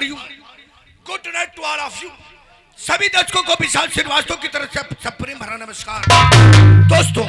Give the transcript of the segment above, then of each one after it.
You, good night to all of you. सभी दर्शकों को विशाल श्रीवास्तव की तरफ से सप्रेम भरा नमस्कार। दोस्तों,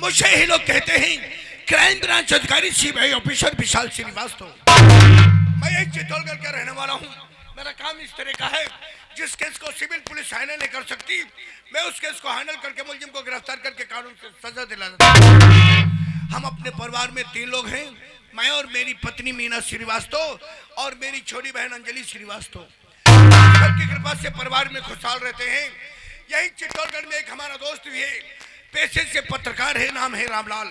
मुझे ही लोग कहते हैं क्राइम ब्रांच अधिकारी सीबीआई ऑफिसर विशाल श्रीवास्तव। मैं एक चित्तौड़गढ़ का रहने वाला हूँ। मेरा काम इस तरह का है, जिस केस को सिविल पुलिस हैंडल नहीं कर सकती, मैं उस केस को हैंडल करके मुलजिम को गिरफ्तार करके कानून से सजा दिला देता हूँ। हम अपने परिवार में 3 लोग हैं, मैं और मेरी पत्नी मीना श्रीवास्तव और मेरी छोटी बहन अंजलि श्रीवास्तव। ईश्वर की कृपा से परिवार में खुशहाल रहते हैं। यही चित्तौड़गढ़ में एक हमारा दोस्त भी है, पेशे से पत्रकार है, नाम है रामलाल।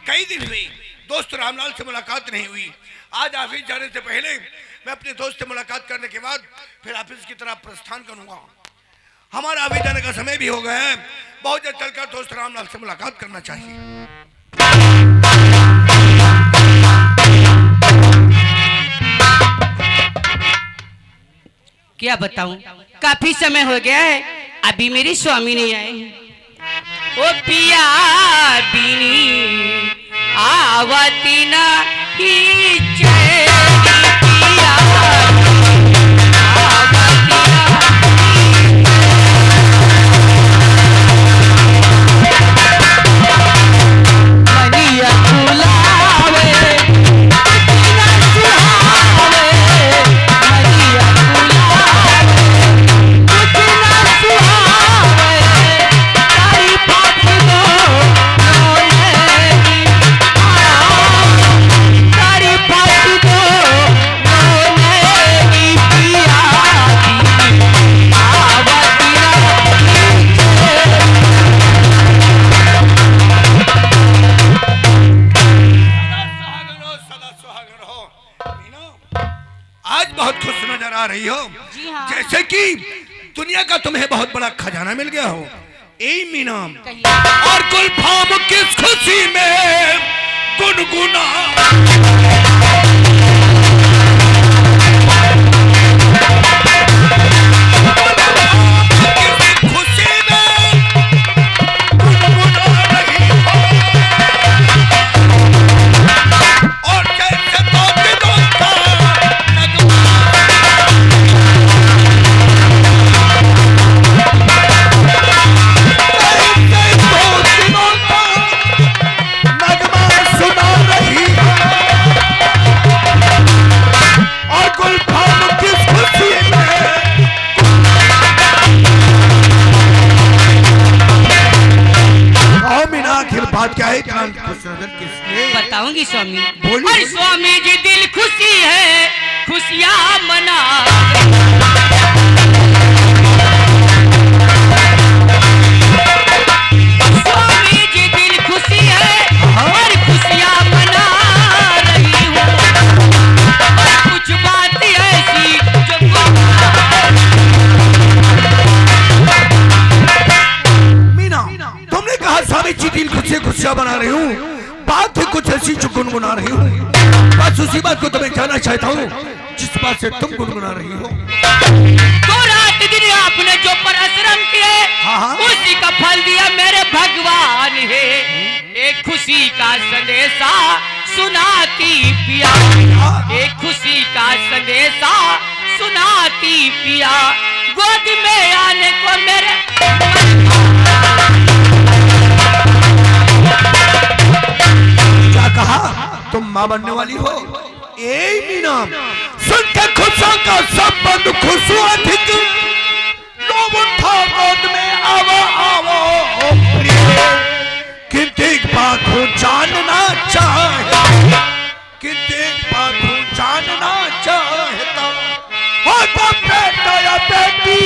कई दिन हुए दोस्त रामलाल से मुलाकात नहीं हुई। आज ऑफिस जाने से पहले मैं अपने दोस्त से मुलाकात करने के बाद फिर ऑफिस की तरफ प्रस्थान करूंगा। हमारा ऑफिस जाने का समय भी हो गया है। बहुत जल्द चलकर दोस्त रामलाल से मुलाकात करना चाहिए। क्या बताऊं, काफी समय हो गया है, अभी मेरी स्वामी नहीं आए। ओ पिया बिनी आवती ना ही रही हो। हाँ। जैसे कि दुनिया का तुम्हें बहुत बड़ा खजाना मिल गया हो। ए मीना, और गुलफाम किस खुशी में गुनगुना, क्या है? बताऊंगी स्वामी। और स्वामी जी दिल खुशी है, खुशियां मना। स्वामी जी दिल खुशी है और खुशियां मना रही हूँ। कुछ बात ऐसी जो मीना, तुमने कहा स्वामी जी दिल खुशियां बना रही हूँ, बात है कुछ ऐसी जो गुनगुना रही हूँ। बस उसी बात को तुम्हें जानना चाहता हूँ जिस बात से तुम गुनगुना रही हो। तो रात दिन आपने जो परिश्रम किए, उसी का फल दिया मेरे भगवान है। एक खुशी का संदेशा सुनाती पिया, एक खुशी का संदेशा सुनाती पिया। गोद में आने को मेरे कहा तुम मां बनने वाली हो। ए मीना, सुन के खुशों का संबंध खुशो अधिक, लोग उठा गोद में आवो आवो किंतु एक बात हो जानना चाहता, किंतु एक बात हो जानना चाहता, हो तो बेटा या बेटी।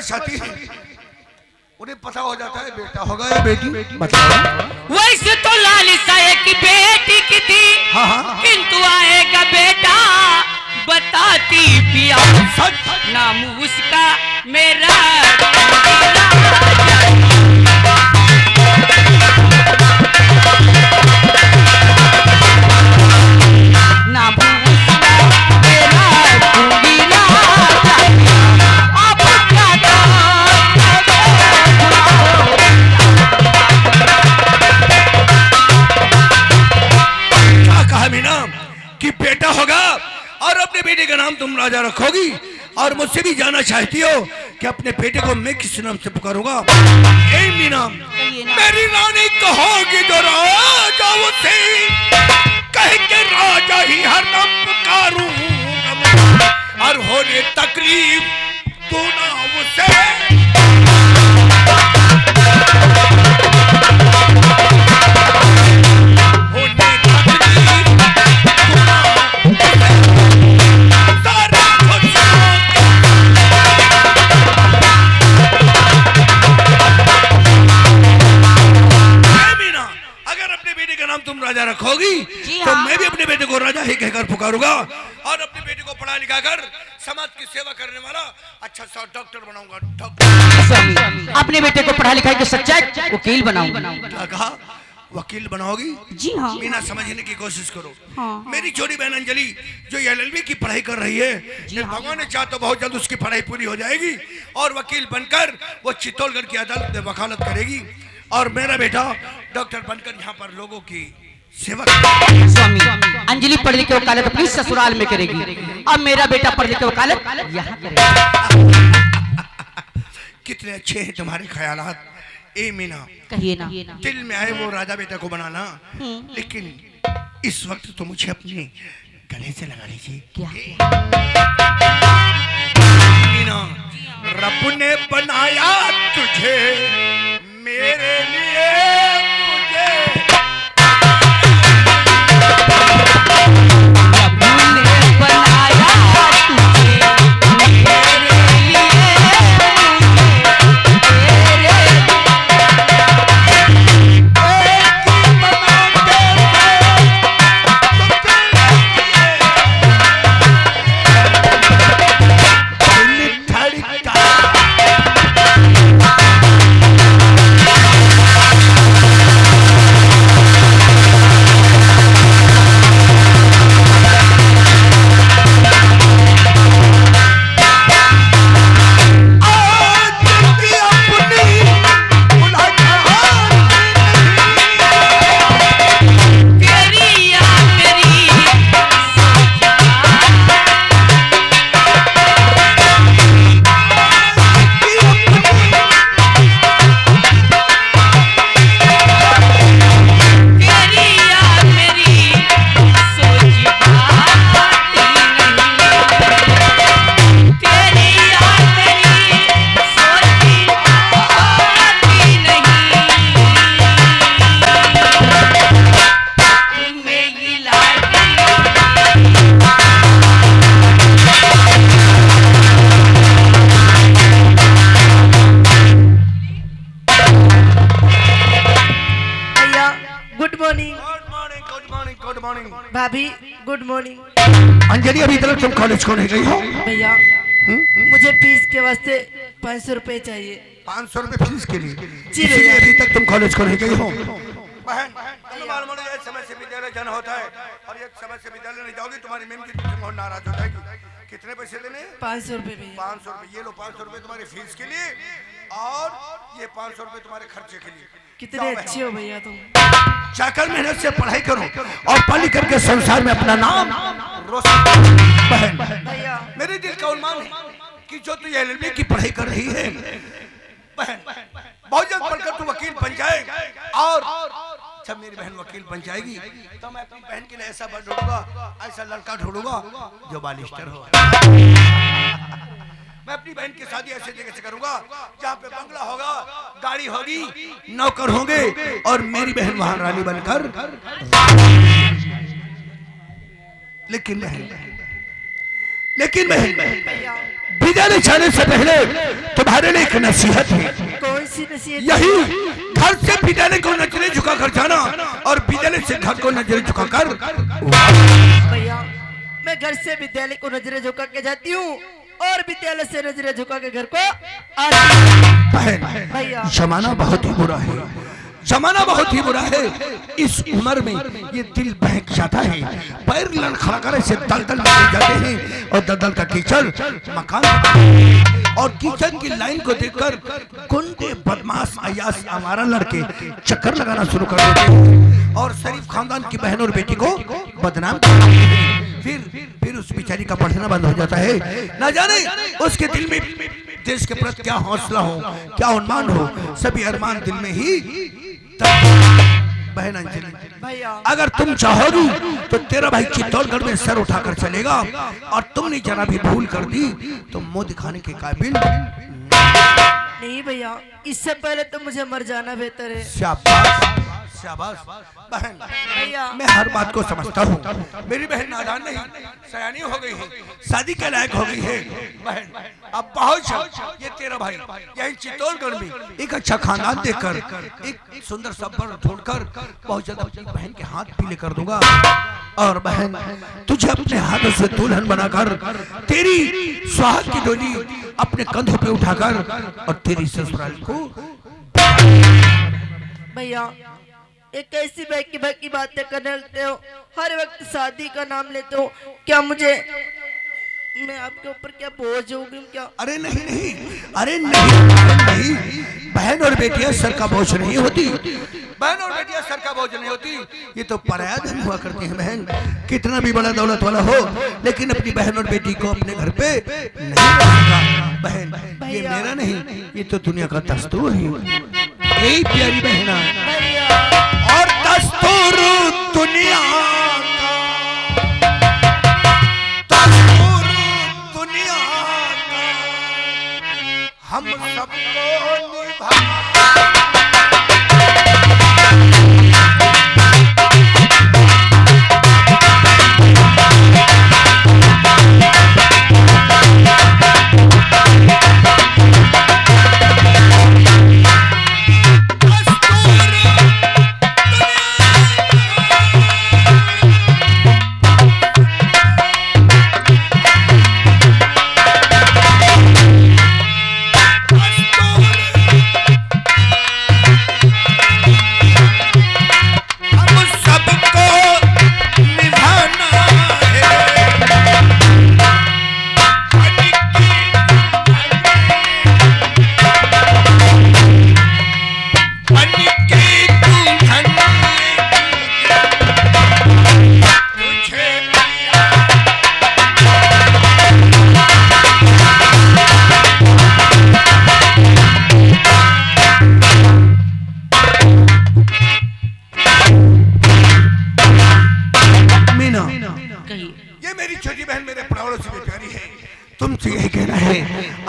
आती है, उन्हें पता हो जाता है बेटा होगा या बेटी। वैसे तो लालिसा की बेटी की थी, किंतु आएगा बेटा बताती पिया। नाम उसका मेरा नाम उसका मेरा राजा रखोगी और मुझसे भी जाना चाहती हो कि अपने बेटे को मैं किस नाम से पुकारूंगा? ए मीना, मेरी रानी कहोगी जो राजा उसे कह के राजा ही हरदम पुकारूंगा और होने तकलीफ तू ना उसे राजा रखोगी तो मैं भी अपने बेटे को राजा ही कहकर पुकारूंगा और अपने बेटे को पढ़ा लिखा कर समाज की सेवा करने वाला अच्छा सा डॉक्टर बनाऊंगा। डॉक्टर अपने बेटे को पढ़ा लिखा के सच्चा वकील बनाऊंगा। क्या कहा? वकील बनाओगी? जी हाँ। बिना समझने की कोशिश करो। हाँ। मेरी छोटी बहन अंजलि जो LLB की पढ़ाई कर रही है, भगवान ने चाहा तो बहुत जल्द उसकी पढ़ाई पूरी हो जाएगी और वकील बनकर वो चित्तौड़गढ़ की अदालत में वकालत करेगी और मेरा बेटा डॉक्टर बनकर यहाँ पर लोगों की सेवा। स्वामी, अंजलि पढ़ लिख के वकालत अपनी ससुराल में करेगी, अब मेरा बेटा पढ़ लिख के वकालत यहाँ करेगा। कितने अच्छे हैं तुम्हारे ख्यालात ए मीना। कहिए ना। दिल में आए वो राजा बेटा को बनाना, लेकिन इस वक्त तो मुझे अपने गले से लगा लीजिए। क्या? मीना, रब ने बनाया तुझे मेरे लिए, भाभी गुड मॉर्निंग। अंजलि अभी तक तुम कॉलेज को नहीं गई हो? भैया मुझे फीस के वास्ते 500 रुपए चाहिए। 500 रुपए फीस के लिए? जी भैया। अभी तक तुम कॉलेज को नहीं गई हो? बहन, मालूम है समय से विद्यालय जाना होता है और ये समय से विद्यालय नहीं जाओगी तुम्हारी मैम की बहुत नाराज हो जाएगी। कितने पैसे देने? 500 रुपए भैया। 500 रुपए। ये लो 500 रुपए तुम्हारी फीस के लिए और ये 500 रुपए तुम्हारे खर्चे के लिए। कितने अच्छे हो भैया तुम। जाकर मेहनत से पढ़ाई करो और पढ़ करके संसार में अपना नाम रोशन। बहन भैया, मेरे दिल का उन्मान है कि जो तू LLB की पढ़ाई कर रही है बहन, बहुत जल्द पढ़कर तू वकील बन जाए और जब मेरी बहन वकील बन जाएगी तो मैं अपनी बहन के लिए ऐसा ढूंढूंगा, ऐसा लड़का ढूंढूंगा जो बालिस्टर हो। मैं अपनी बहन की शादी ऐसे जगह से करूंगा जहाँ पे बंगला होगा, गाड़ी होगी, नौकर होंगे और मेरी बहन वहां रानी बनकर। लेकिन बहन विद्यालय जाने से पहले तुम्हारे लिए एक नसीहत है। कौन सी नसीहत? यही घर से विद्यालय को नजरें झुकाकर जाना और विद्यालय से घर को नजरें झुकाकर। भैया मैं घर से विद्यालय को नजरें झुका के जाती हूँ और विद्यालय से नजरें झुका के घर को बहन भैया जमाना बहुत ही बुरा है, जमाना बहुत ही बुरा है। इस उम्र में ये दिल बहक जाता है, पैर लड़खड़ाकर से दलदल में गिर जाते हैं और दलदल का कीचड़ मकान और कीचड़ की लाइन को देखकर गुंडे बदमाश अयास आवारा लड़के चक्कर लगाना शुरू कर देते हैं और शरीफ खानदान की बहन और बेटी को बदनाम करते हैं। फिर उस बेचारी का पढ़ना बंद हो जाता है। ना जाने उसके दिल में देश के प्रति क्या हौसला हो, क्या उन्मान हो, सभी अरमान दिल में ही। बहन अंजलि, भैया अगर तुम चाहोगी तो तेरा भाई चित्तौड़गढ़ में सर उठाकर चलेगा, और तुमने जरा भी भूल कर दी तो मुंह दिखाने के काबिल नहीं भैया, इससे पहले तो मुझे मर जाना बेहतर है। शाबाश शाबाश बहन, भैया मैं हर बात को समझता हूँ। मेरी बहन नादान नहीं, सयानी हो गई है, शादी के लायक हो गई है। बहन अब बहुत जल्द ये तेरा भाई यही चित्तौड़गढ़ में एक अच्छा खानदान देकर, एक सुंदर सब्बर ढूंढकर बहुत जल्द अपनी बहन के हाथ पीले कर दूंगा। और बहन तुझे अपने हाथों से दुल्हन बनाकर तेरी सुहाग की डोली अपने कंधों पे उठाकर और तेरी ससुराल को। भैया एक ऐसी बाकी बातें करने लगते हो, हर वक्त शादी का नाम लेते हो। क्या मैं आपके ऊपर क्या बोझ होगी क्या? अरे नहीं नहीं, अरे नहीं, बहन और बेटियां सर का बोझ नहीं होती। बहन और बेटियां सर का बोझ नहीं होती, ये तो पराया धन हुआ करती हैं। बहन कितना भी बड़ा दौलत वाला हो, लेकिन अपनी बहन और बेटी को अपने घर पे नहीं रखेगा। बहन ये मेरा नहीं, ये तो दुनिया का दस्तूर है। यही प्यारी बहना और दस्तूर दुनिया हम सबको निभा।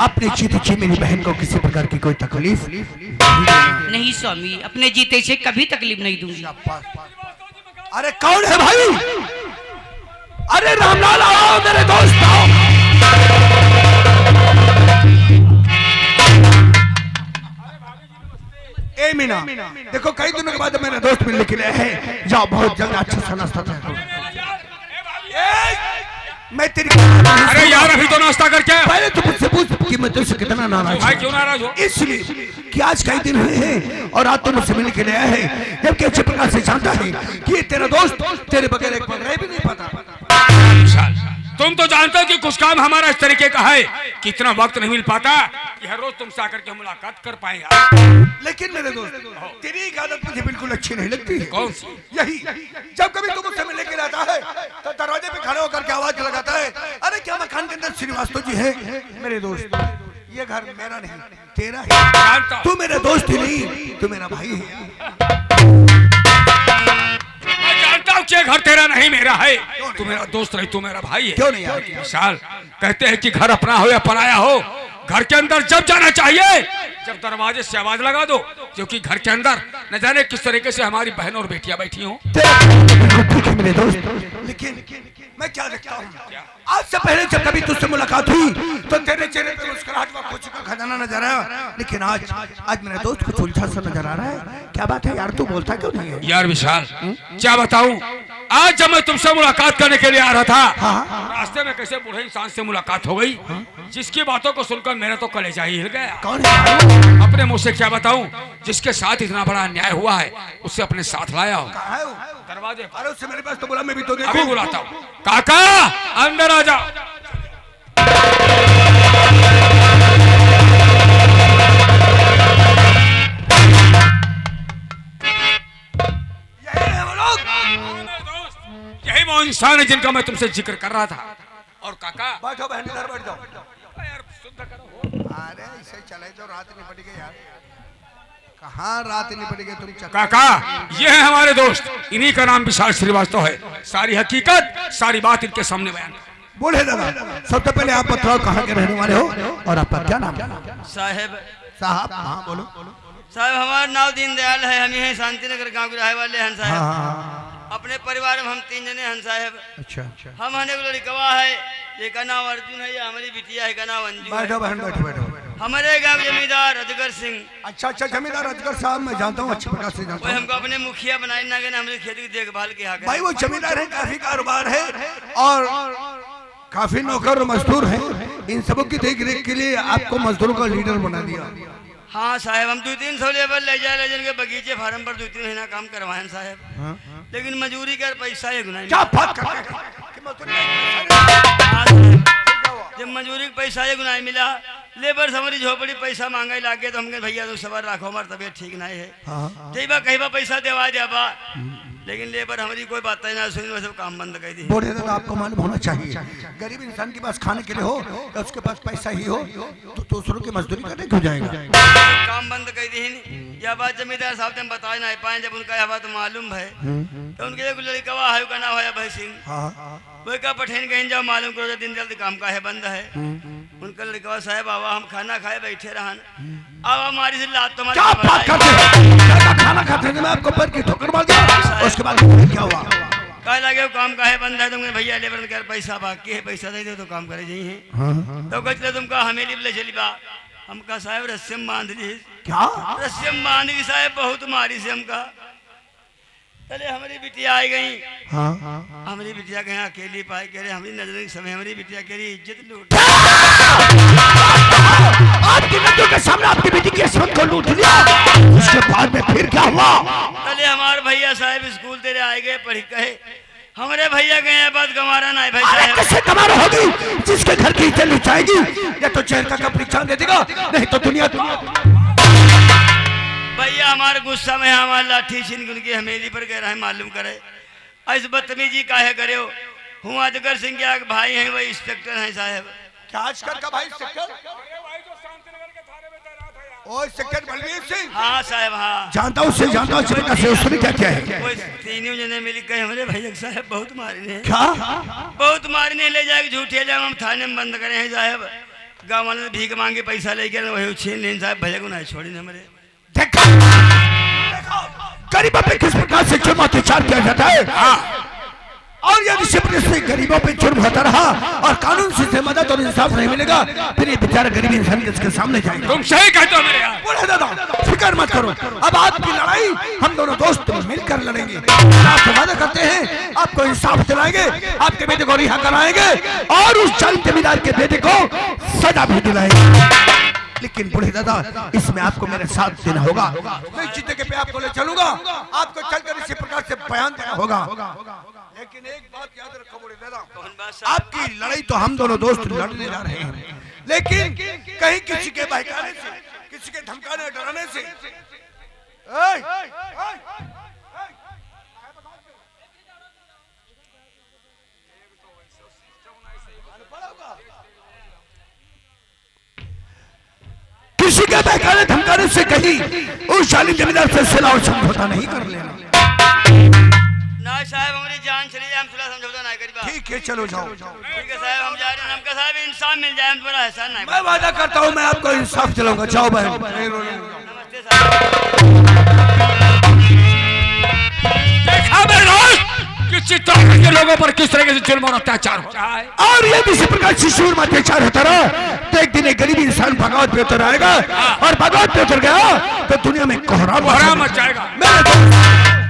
अपने जीते जी मेरी बहन को किसी प्रकार की कोई तकलीफ नहीं स्वामी, अपने जीते से कभी तकलीफ नहीं दूंगी। अरे कौन है भाई? अरे रामलाल आओ मेरे दोस्त आओ। ए मीना देखो, कई दिनों के बाद मेरे दोस्त मिलने के लिए है, जाओ बहुत जल्द अच्छा सा नाश्ता तैयार। मैं तेरी अरे यार अभी तो नाश्ता करके पहले तो मुझसे पूछ कि मैं तुझसे कितना नाराज भाई। क्यों नाराज हो? इसलिए कि आज कई दिन हुए हैं और आज तो मुझसे मिलने के लिए आया है, जबकि अच्छे प्रकार से जानता है कि ये तेरा दोस्त तेरे बगैर एक पल रह भी नहीं पाता। तुम तो जानते हो कि कुछ काम हमारा इस तरीके का है कि इतना वक्त नहीं मिल पाता कि हर रोज तुमसे आकर के मुलाकात कर पाएंगे। लेकिन मेरे दोस्त तेरी एक आदत मुझे बिल्कुल अच्छी नहीं लगती। कौन सी? यही, जब कभी तुम मुझसे मिलने के लिए आता है तो दरवाजे पे खड़े होकर के आवाज लगाता है, अरे क्या मकान के अंदर श्रीवास्तव जी है? मेरे दोस्त ये घर मेरा नहीं तेरा है। तू मेरा दोस्त ही नहीं, तू मेरा भाई है। ये घर तेरा नहीं मेरा है, तू मेरा दोस्त नहीं, तू मेरा भाई है। क्यों नहीं यार? विशाल, कहते हैं कि घर अपना हो या पराया हो, घर के अंदर जब जाना चाहिए जब दरवाजे से आवाज लगा दो, क्योंकि घर के अंदर न जाने किस तरीके से हमारी बहन और बेटियां बैठी हों। मेरे दोस्त लेकिन मैं क्या देखता हूँ, आज से पहले जब कभी तुझसे मुलाकात हुई तो तेरे चेहरे पे मुस्कुराहट व खुशी का खजाना नजर आया, लेकिन आज मेरे दोस्त कुछ उलझा सा नजर आ रहा है। क्या बात है यार, तू बोलता क्यों नहीं है? यार विशाल क्या बताऊं, आज जब मैं तुमसे मुलाकात करने के लिए आ रहा था, रास्ते में कैसे बूढ़े इंसान से मुलाकात हो गई, जिसकी बातों को सुनकर मेरा तो कलेजा ही हिल गया। कौन है? अपने मुंह से क्या बताऊं, जिसके साथ इतना बड़ा अन्याय हुआ है उसे अपने साथ लाया हूं। कहाँ है वो? दरवाजे पर। अरे उससे मेरे पास तो बोला, मैं भी तो देखूं। अभी बुलाता हूं। काका अंदर आ जा। यही मोहन इंसान है जिनका मैं तुमसे जिक्र कर रहा था। और काका बैठो बहन, इधर बैठ जाओ। यार शुद्ध करो। अरे इसे चले तो रात नहीं पड़ी गई यार, कहाँ रात नहीं पड़ी गई तुम काका ये है हमारे दोस्त, इन्हीं का नाम विशाल श्रीवास्तव है। सारी हकीकत सारी बात इनके सामने बयान कर। बोले दादा, सबसे पहले आप बताओ कहाँ के रहने वाले हो और आपका क्या नाम है? साहेब साहब हाँ बोलो। साहब हमारा नाम दीनदयाल है, हम यही शांतिनगर गांव के रहे वाले हैं साहब। हाँ। अपने परिवार में हम 3 जने हैं साहब। अच्छा अच्छा, हम हने को लड़कवा है, एक का नाम अर्जुन है, या हमारी बिटिया है का नाम अंजू है। बैठो बहन, बैठो बैठो। हमारे गांव जमींदार अजगर सिंह, अच्छा अच्छा, जमींदार अजगर साहब मैं जानता हूँ, अच्छी प्रकार से जानता वो हूँ हमको अपने मुखिया बनाए ना गए, हमारी खेती की देखभाल की हक भाई। वो जमींदार है, काफी कारोबार है और काफी नौकर और मजदूर हैं। इन सबों की देख रेख के लिए आपको मजदूरों का लीडर बना दिया। हाँ साहब, हम 2-300 लेबर ले जाए जिनके बगीचे फार्म पर 2-3 महीना काम करवाएं साहब। लेकिन मजूरी कर पैसा ही गुना क्या बात करते हैं? जब मजूरी का पैसा ही गुना मिला, लेबर से हमारी झोपड़ी पैसा मांगे लागे तो हमके भैया तो सबर रखो, हमारी तबीयत ठीक नहीं है। कई बार पैसा देवा देवा, लेकिन लेबर हमारी कोई बात ना सुनी, वो सब काम बंद कर दी। बोले दादा आपको मालूम होना चाहिए, गरीब इंसान के पास खाने के लिए हो या उसके पास पैसा ही हो तो दूसरों की मजदूरी करने क्यों जाएगा? काम बंद कर दी। यह बात जमींदार साहब ने बता नहीं पाए, जब उनका यह बात मालूम है तो उनके एक लड़कवा है, का नाम है अभय सिंह। वो का पठेन कहीं जाओ मालूम करो, दिन जल्द काम का है बंद है। उनका लड़कवा साहब आवा, हम खाना खाए बैठे रहन, अब हमारी से लात तुम्हारी खाना खाते मैं आपको पर की ठोकर मार दिया, उसके बाद क्या हुआ? कह लगे काम का है बंद है, तुमने भैया लेबर कर पैसा बाकी है, पैसा दे दो तो काम करे जाइए है। तो कहते तुमका हमें ले चली बा, हमका साहब रस्म बांध दी। क्या रस्म बांध दी साहब, बहुत मारी से हमका। चले हमारी बिटिया आई गई। हमारी बिटिया कहीं अकेली पाई, कह रहे हमारी नजर के समय हमारी बिटिया कह रही इज्जत लूट। आपकी नजरों के सामने आपकी बेटी की इज्जत को लूट लिया, उसके बाद में फिर क्या हुआ? चले हमारे भैया साहब स्कूल तेरे आए गए, पढ़ी कहे हमारे भैया गए बात गंवारा ना है भाई साहब। कैसे गंवारा होगी? जिसके घर की इज्जत लुटाएगी या तो चेहरे का कपड़ी चांद दे देगा, नहीं तो दुनिया भैया हमारे गुस्सा में हमारा लाठी छीन उनकी हमेली पर कह रहा है मालूम करे ऐसे बदतमीजी काहे करे हो। हूँ अजगर सिंह के भाई हैं, वही इंस्पेक्टर हैं साहब। क्या आजकल का भाई सेक्टर बलवीर सिंह? हाँ साहब हाँ जानता हूँ, उससे जानता हूँ, उसने क्या किया है? वो तीनों जने मिली कहे हमारे भैया साहब बहुत मारने, क्या बहुत मारने ले जाके झूठे ले हम थाने में बंद करे हैं साहब। गाँव वाले भीख मांगे पैसा लेके वही छीन लें साहब, भैया को नहीं छोड़ी हमारे। गरीबों पे किस प्रकार से जुर्म अत्याचार किया जाता है, और यदि से गरीबों पे जुर्म होता रहा और कानून से मदद और इंसाफ नहीं मिलेगा, फिर ये बेचारा गरीब इंसान किसके सामने जाएगा? तुम सही कहते हो मेरे यार। बोले दादा फिक्र मत करो, अब आपकी लड़ाई हम दोनों दोस्त मिलकर लड़ेंगे। आपसे वादा करते हैं आपको इंसाफ दिलाएंगे, आपके बेटे को रिहा कराएंगे और उस जालिम जमींदार के बेटे को सजा भी दिलाएंगे। लेकिन बूढ़े दादा इसमें आपको मेरे साथ देना होगा, मैं जिस जगह पे आपको ले चलूंगा आपको चलकर इसी प्रकार से बयान देना होगा। लेकिन एक बात याद रखो बूढ़े दादा, आपकी लड़ाई तो हम दोनों दोस्त लड़ने जा रहे हैं, लेकिन कहीं किसी के बहकाने से, किसी के धमकाने डराने से किसी के बहकाने धमकाने से कहीं उस जालिम जमींदार से सिला और समझौता नहीं कर लेना। ना साहब हमारी जान चली जाए, हम सुलह समझौता नहीं करी। ठीक है चलो जाओ। ठीक है साहब, हम जा रहे हैं, हमका साहब इंसाफ मिल जाए, हम तुम्हारा एहसान नहीं। मैं वादा करता हूँ मैं आपको इंसाफ दिलाऊंगा, जाओ बहन। नमस्ते साहब। देखा मेरे दोस्त कि चित्तौड़गढ़ के लोगों पर किस तरह से जुल्म और अत्याचार हो रहा है, और ये इसी प्रकार से शुरू में अत्याचार होता रहा तो एक दिन एक गरीब इंसान बगावत पे उतर आएगा, और बगावत पे उतर गया तो दुनिया में कोहराम मच जाएगा।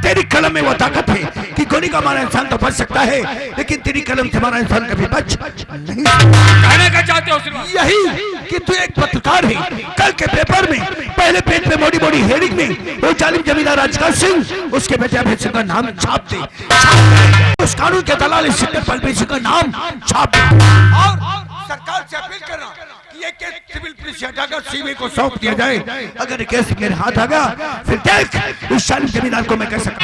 तेरी कलम में वो ताकत है कि गोली का हमारा इंसान तो बच सकता है, लेकिन तेरी कलम से हमारा इंसान कभी बच नहीं। कहने का चाहते हो यही कि तू एक पत्रकार है, कल के पेपर में पहले पेज पे मोटी मोटी हेडिंग में वो जालिम जमींदार अजगर सिंह उसके बेटे अभय सिंह का नाम छाप दे, उस कानून के दलाल बलबीर सिंह का नाम छाप दे, और सरकार से अपील करना कि ये केस सिविल पुलिस से हटाकर सीबीआई को सौंप दिया जाए। अगर केस मेरे हाथ आ गया फिर देख उस जालिम जमींदार को मैं कह सकता